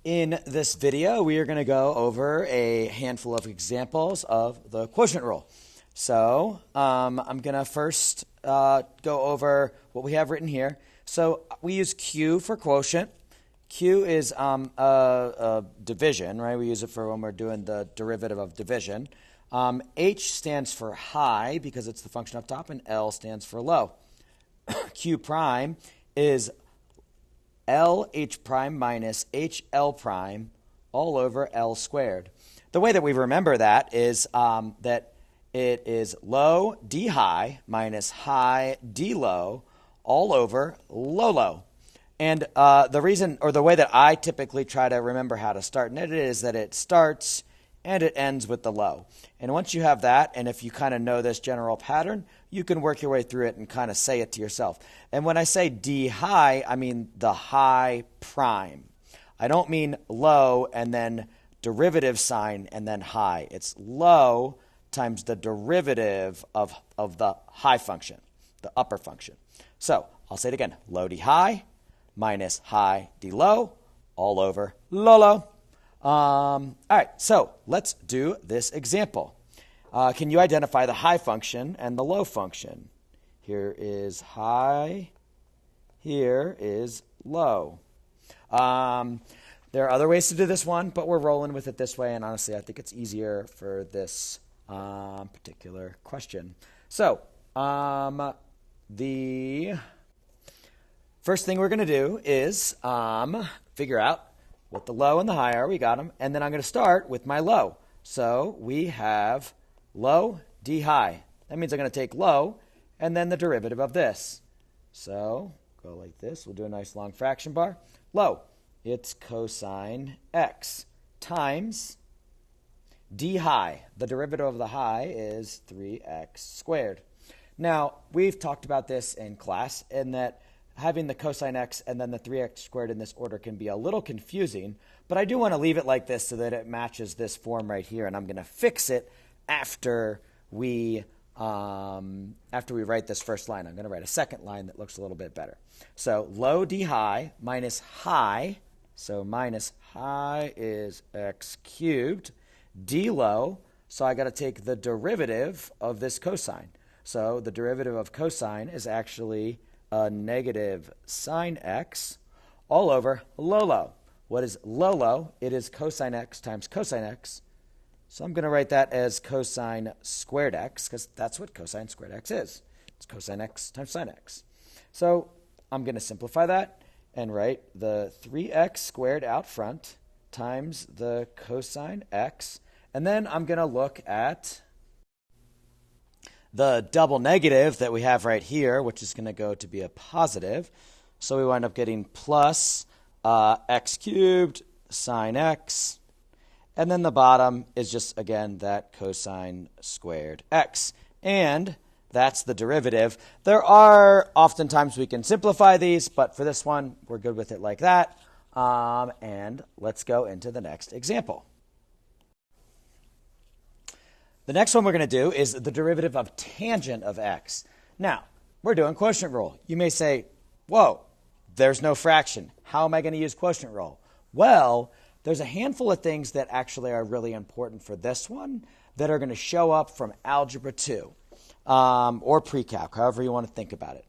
In this video, we are going to go over a handful of examples of the quotient rule. So I'm going to first go over what we have written here. So we use Q for quotient. Q is a division, right? We use it for when we're doing the derivative of division. H stands for high because it's the function up top, and L stands for low. Q prime is LH prime minus HL prime all over L squared. The way that we remember that is that it is low D high minus high D low all over low low. And the reason, or the way that I typically try to remember how to start it is that it starts and it ends with the low. And once you have that, and if you kind of know this general pattern, you can work your way through it and kind of say it to yourself. And when I say D high, I mean the high prime. I don't mean low and then derivative sign and then high. It's low times the derivative of the high function, the upper function. So I'll say it again, low D high minus high D low all over low low. All right, so let's do this example. Can you identify the high function and the low function? Here is high, here is low. There are other ways to do this one, but we're rolling with it this way, and honestly, I think it's easier for this particular question. So the first thing we're going to do is figure out what the low and the high are. We got them. And then I'm going to start with my low. So we have low D high. That means I'm going to take low and then the derivative of this. So go like this. We'll do a nice long fraction bar. Low, it's cosine x times D high. The derivative of the high is 3x squared. Now, we've talked about this in class in that having the cosine x and then the 3x squared in this order can be a little confusing, but I do want to leave it like this so that it matches this form right here, and I'm going to fix it after we write this first line. I'm going to write a second line that looks a little bit better. So low D high minus high, so minus high is x cubed, D low, so I got to take the derivative of this cosine. So the derivative of cosine is actually a negative sine x all over low low. What is low low? It is cosine x times cosine x. So I'm going to write that as cosine squared x because that's what cosine squared x is. It's cosine x times sine x. So I'm going to simplify that and write the 3x squared out front times the cosine x. And then I'm going to look at the double negative that we have right here, which is going to go to be a positive. So we wind up getting plus x cubed sine x. And then the bottom is just, again, that cosine squared x. And that's the derivative. There are oftentimes we can simplify these, but for this one, we're good with it like that. And let's go into the next example. The next one we're going to do is the derivative of tangent of x. Now, we're doing quotient rule. You may say, whoa, there's no fraction. How am I going to use quotient rule? Well, there's a handful of things that actually are really important for this one that are going to show up from Algebra 2 or pre-calc, however you want to think about it.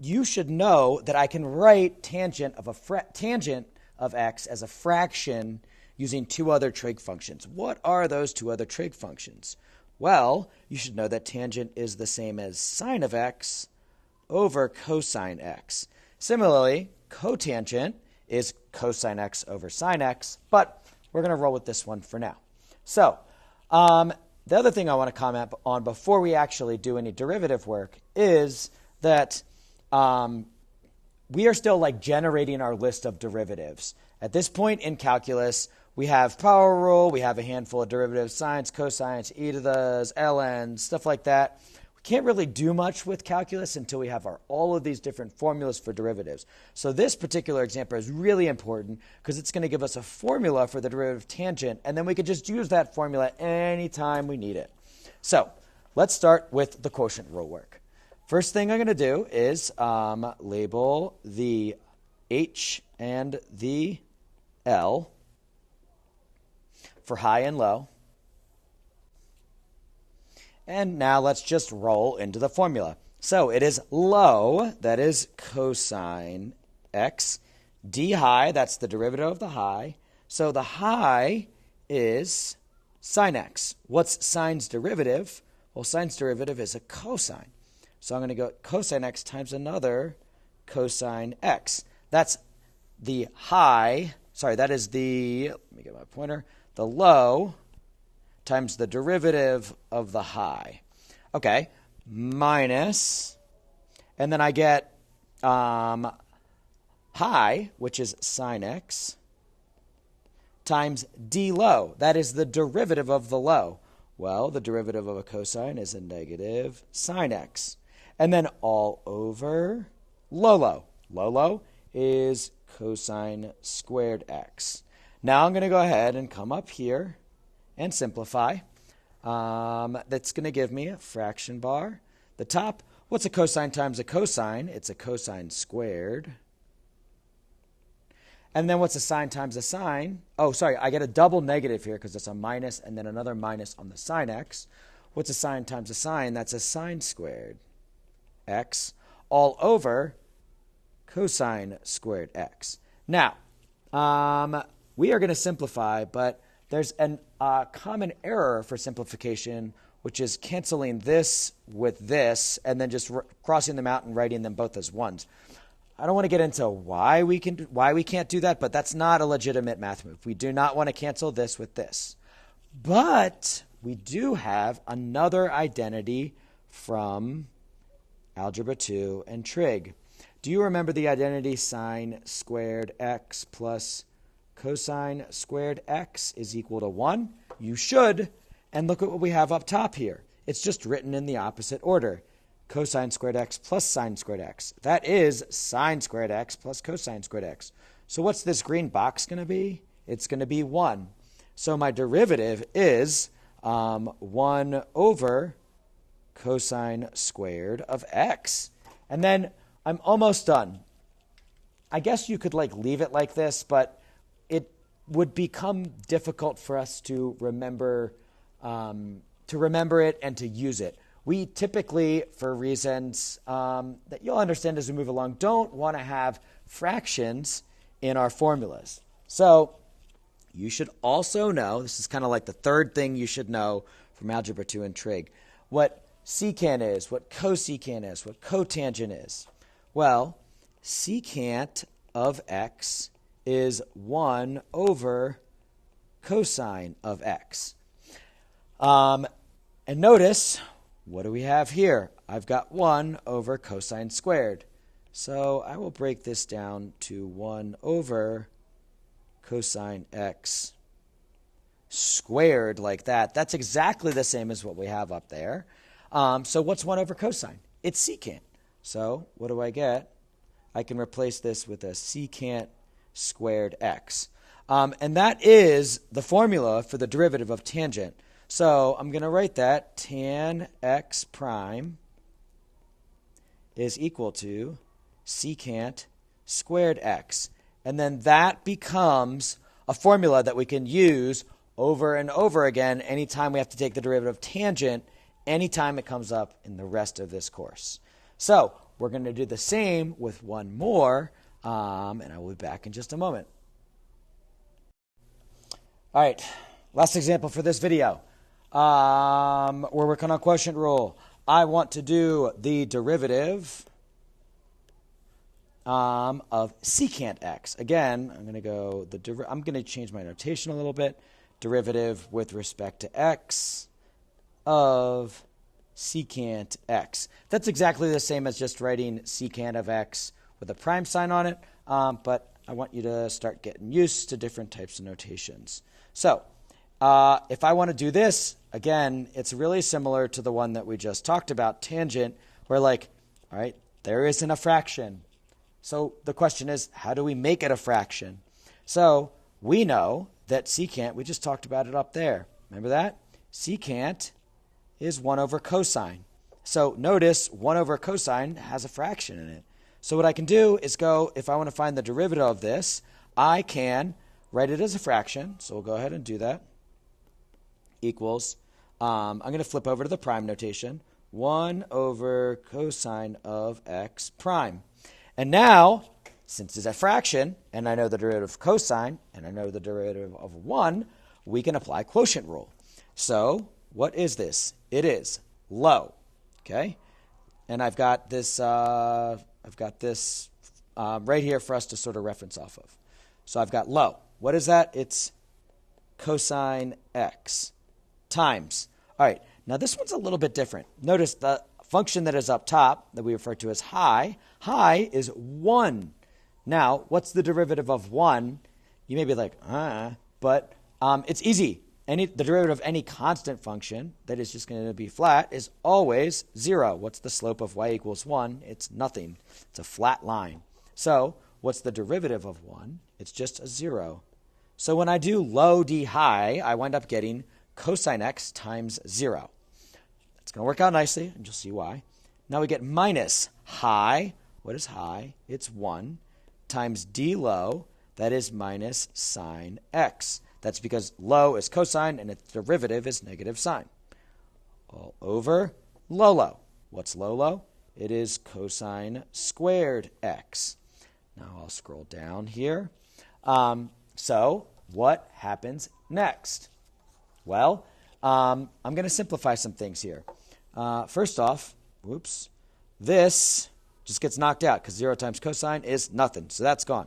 You should know that I can write tangent of x as a fraction using two other trig functions. What are those two other trig functions? Well, you should know that tangent is the same as sine of x over cosine x. Similarly, cotangent is cosine x over sine x, but we're going to roll with this one for now. So the other thing I want to comment on before we actually do any derivative work is that we are still like generating our list of derivatives. At this point in calculus, we have power rule, we have a handful of derivatives, sines, cosines, e to the ln, stuff like that. We can't really do much with calculus until we have all of these different formulas for derivatives. So this particular example is really important because it's going to give us a formula for the derivative of tangent, and then we can just use that formula anytime we need it. So let's start with the quotient rule work. First thing I'm going to do is label the h and the L for high and low. And now let's just roll into the formula. So it is low, that is cosine x, d high, that's the derivative of the high. So the high is sine x. What's sine's derivative? Well, sine's derivative is a cosine. So I'm going to go cosine x times another cosine x. That's the high, sorry, that is the, let me get my pointer, the low times the derivative of the high. Okay, minus, and then I get high, which is sine x, times d low. That is the derivative of the low. Well, the derivative of a cosine is a negative sine x. And then all over low low. Low low is cosine squared x. Now I'm going to go ahead and come up here and simplify. That's going to give me a fraction bar. The top, what's a cosine times a cosine? It's a cosine squared. And then what's a sine times a sine? Oh, sorry, I get a double negative here because it's a minus and then another minus on the sine x. What's a sine times a sine? That's a sine squared x all over cosine squared x. Now, we are going to simplify, but there's a common error for simplification, which is canceling this with this and then just crossing them out and writing them both as ones. I don't want to get into why we can't do that, but that's not a legitimate math move. We do not want to cancel this with this. But we do have another identity from Algebra 2 and trig. Do you remember the identity sine squared x plus cosine squared x is equal to 1? You should. And look at what we have up top here. It's just written in the opposite order. Cosine squared x plus sine squared x. That is sine squared x plus cosine squared x. So what's this green box going to be? It's going to be 1. So my derivative is 1 over cosine squared of x. And then I'm almost done. I guess you could leave it like this, but it would become difficult for us to remember it and to use it. We typically, for reasons that you'll understand as we move along, don't want to have fractions in our formulas. So you should also know, this is kind of like the third thing you should know from Algebra 2 and trig, what secant is, what cosecant is, what cotangent is. Well, secant of x is 1 over cosine of x. And notice, what do we have here? I've got 1 over cosine squared. So I will break this down to 1 over cosine x squared like that. That's exactly the same as what we have up there. So what's 1 over cosine? It's secant. So what do I get? I can replace this with a secant squared x. And that is the formula for the derivative of tangent. So I'm going to write that tan x prime is equal to secant squared x. And then that becomes a formula that we can use over and over again anytime we have to take the derivative of tangent, anytime it comes up in the rest of this course. So we're going to do the same with one more, and I will be back in just a moment. All right, last example for this video. We're working on quotient rule. I want to do the derivative of secant x. Again, I'm going to change my notation a little bit. Derivative with respect to x of secant x. That's exactly the same as just writing secant of x with a prime sign on it, but I want you to start getting used to different types of notations. So if I want to do this, again, it's really similar to the one that we just talked about, tangent, where all right, there isn't a fraction. So the question is, how do we make it a fraction? So we know that secant, we just talked about it up there. Remember that? Secant is 1 over cosine. So notice 1 over cosine has a fraction in it. So what I can do is if I want to find the derivative of this, I can write it as a fraction. So we'll go ahead and do that. Equals, I'm going to flip over to the prime notation, 1 over cosine of x prime. And now, since it's a fraction, and I know the derivative of cosine, and I know the derivative of 1, we can apply quotient rule. So what is this? It is low, okay? And I've got this right here for us to sort of reference off of. So I've got low. What is that? It's cosine x times. All right, now this one's a little bit different. Notice the function that is up top that we refer to as high. High is 1. Now, what's the derivative of 1? You may be like, but it's easy. The derivative of any constant function that is just going to be flat is always 0. What's the slope of y equals 1? It's nothing. It's a flat line. So what's the derivative of 1? It's just a 0. So when I do low d high, I wind up getting cosine x times 0. It's going to work out nicely, and you'll see why. Now we get minus high. What is high? It's 1 times d low. That is minus sine x. That's because low is cosine and its derivative is negative sine. All over low low. What's low low? It is cosine squared x. Now I'll scroll down here. So what happens next? Well, I'm going to simplify some things here. First off, this just gets knocked out because 0 times cosine is nothing. So that's gone.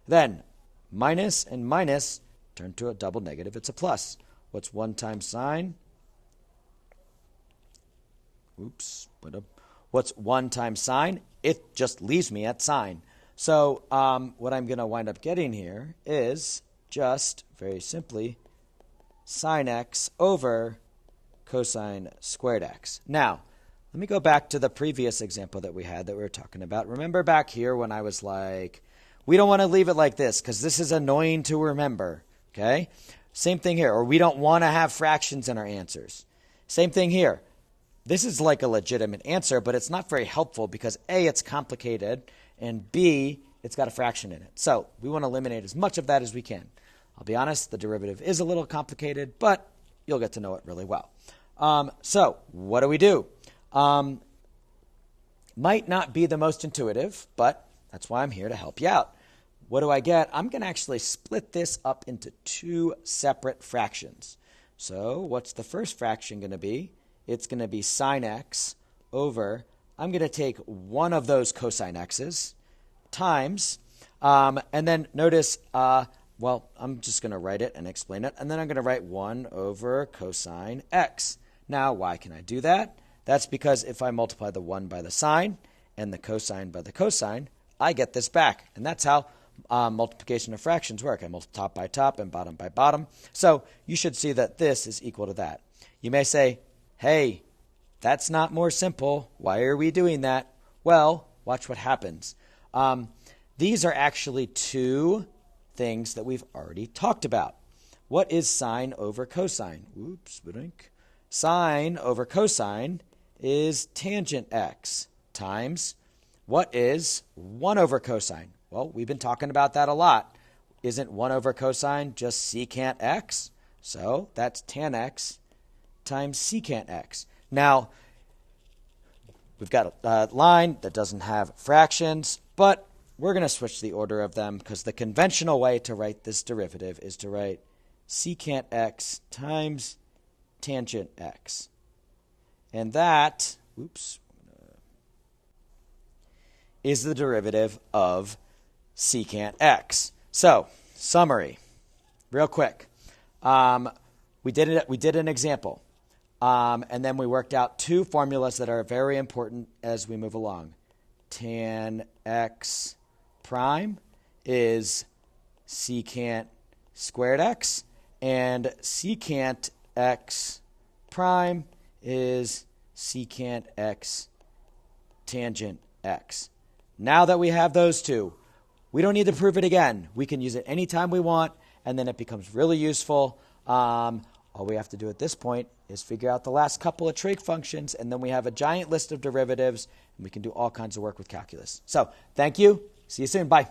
Then minus and minus turn to a double negative. It's a plus. What's 1 times sine? What's 1 times sine? It just leaves me at sine. So what I'm going to wind up getting here is just very simply sine x over cosine squared x. Now, let me go back to the previous example that we had that we were talking about. Remember back here when I was like, we don't want to leave it like this because this is annoying to remember. Okay? Same thing here. Or we don't want to have fractions in our answers. Same thing here. This is like a legitimate answer, but it's not very helpful because A, it's complicated, and B, it's got a fraction in it. So we want to eliminate as much of that as we can. I'll be honest, the derivative is a little complicated, but you'll get to know it really well. So what do? Might not be the most intuitive, but that's why I'm here to help you out. What do I get? I'm going to actually split this up into 2 separate fractions. So what's the first fraction going to be? It's going to be sine x over, I'm going to take one of those cosine x's times, and then notice, I'm just going to write it and explain it, and then I'm going to write 1 over cosine x. Now, why can I do that? That's because if I multiply the 1 by the sine and the cosine by the cosine, I get this back. And that's how multiplication of fractions work. I multiply top by top and bottom by bottom. So you should see that this is equal to that. You may say, hey, that's not more simple. Why are we doing that? Well, watch what happens. These are actually 2 things that we've already talked about. What is sine over cosine? Sine over cosine is tangent x times what is 1 over cosine? Well, we've been talking about that a lot. Isn't 1 over cosine just secant x? So that's tan x times secant x. Now, we've got a line that doesn't have fractions, but we're going to switch the order of them because the conventional way to write this derivative is to write secant x times tangent x. And that, is the derivative of secant x. So, summary, real quick. We did an example, and then we worked out 2 formulas that are very important as we move along. Tan x prime is secant squared x, and secant x prime is secant x tangent x. Now that we have those 2, we don't need to prove it again. We can use it anytime we want, and then it becomes really useful. All we have to do at this point is figure out the last couple of trig functions, and then we have a giant list of derivatives, and we can do all kinds of work with calculus. So, thank you. See you soon. Bye.